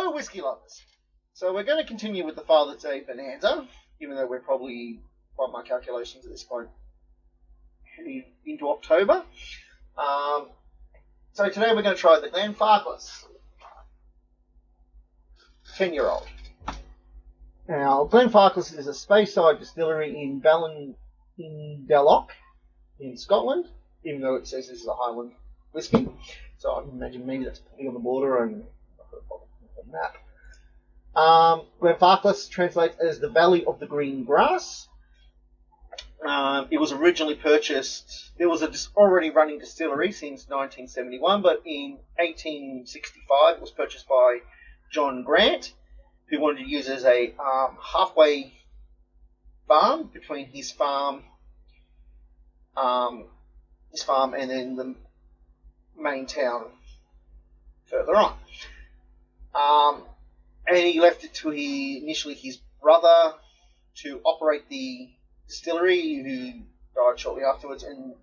Hello, whiskey lovers. So we're going to continue with the Father's Day Bonanza, even though we're probably, by my calculations at this point, heading into October. So today we're going to try the Glenfarclas 10-year-old. Now, Glenfarclas is a Speyside distillery in Ballindelloch in Scotland, even though it says this is a Highland whiskey. So I can imagine maybe that's probably on the border and a map. Glenfarclas translates as the Valley of the Green Grass. It was originally purchased, there was a already running distillery since 1971, but in 1865 it was purchased by John Grant, who wanted to use it as a halfway farm between his farm and then the main town further on. And he left it to initially his brother to operate the distillery, who died shortly afterwards, and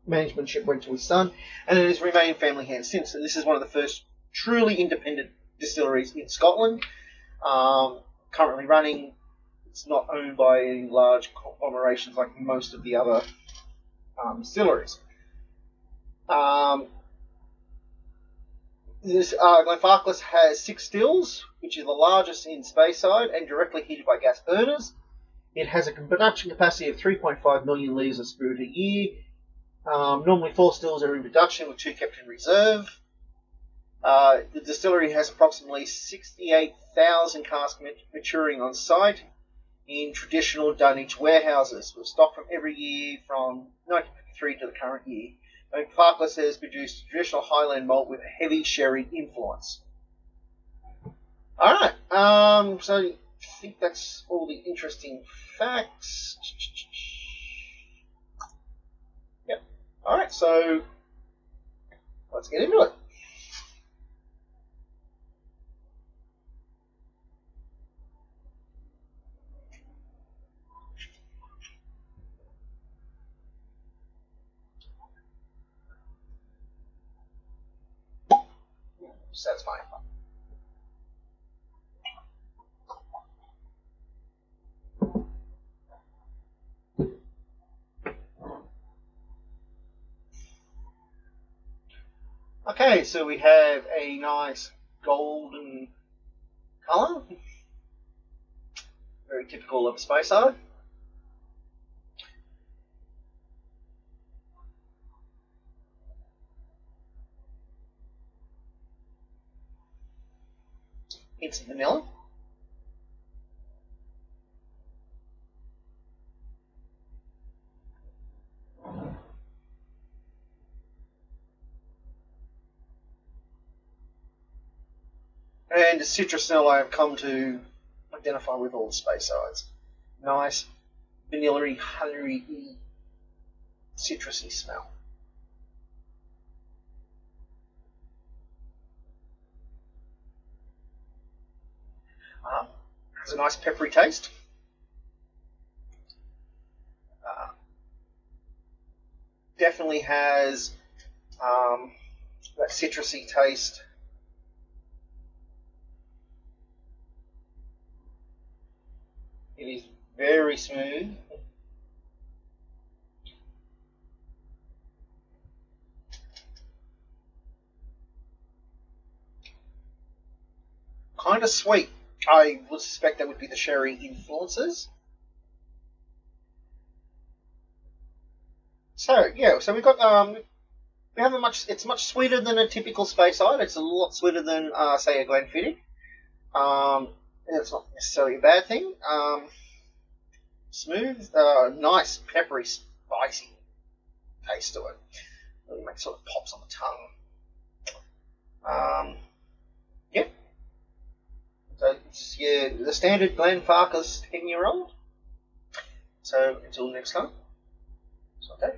managementship went to his son, and it has remained family hands since. So this is one of the first truly independent distilleries in Scotland. Currently running, it's not owned by any large conglomerations like most of the other distilleries. Glenfarclas has 6 stills, which is the largest in Speyside and directly heated by gas burners. It has a production capacity of 3.5 million litres of spirit a year. Normally 4 stills are in production with 2 kept in reserve. The distillery has approximately 68,000 casks maturing on site in traditional dunnage warehouses, with stock from every year from 1953 to the current year. Glenfarclas has produced traditional Highland malt with a heavy sherry influence. Alright, so I think that's all the interesting facts. Yep. Alright, so let's get into it. Satisfying. Okay, so we have a nice golden colour, very typical of a Speyside. Hints of vanilla. And a citrus smell I have come to identify with all the Speysides. Nice, vanilla-y, honey-y, citrusy smell. Has a nice peppery taste. Definitely has that citrusy taste. It is very smooth. Kind of sweet. I would suspect that would be the sherry influences. So yeah, so we've got we have a much. It's much sweeter than a typical Speyside. It's a lot sweeter than say a Glenfiddich. And it's not necessarily a bad thing. Smooth, nice, peppery, spicy taste to it. Really makes sort of pops on the tongue. Yeah. So it's the standard Glenfarclas 10-year-old. So until next time. Okay.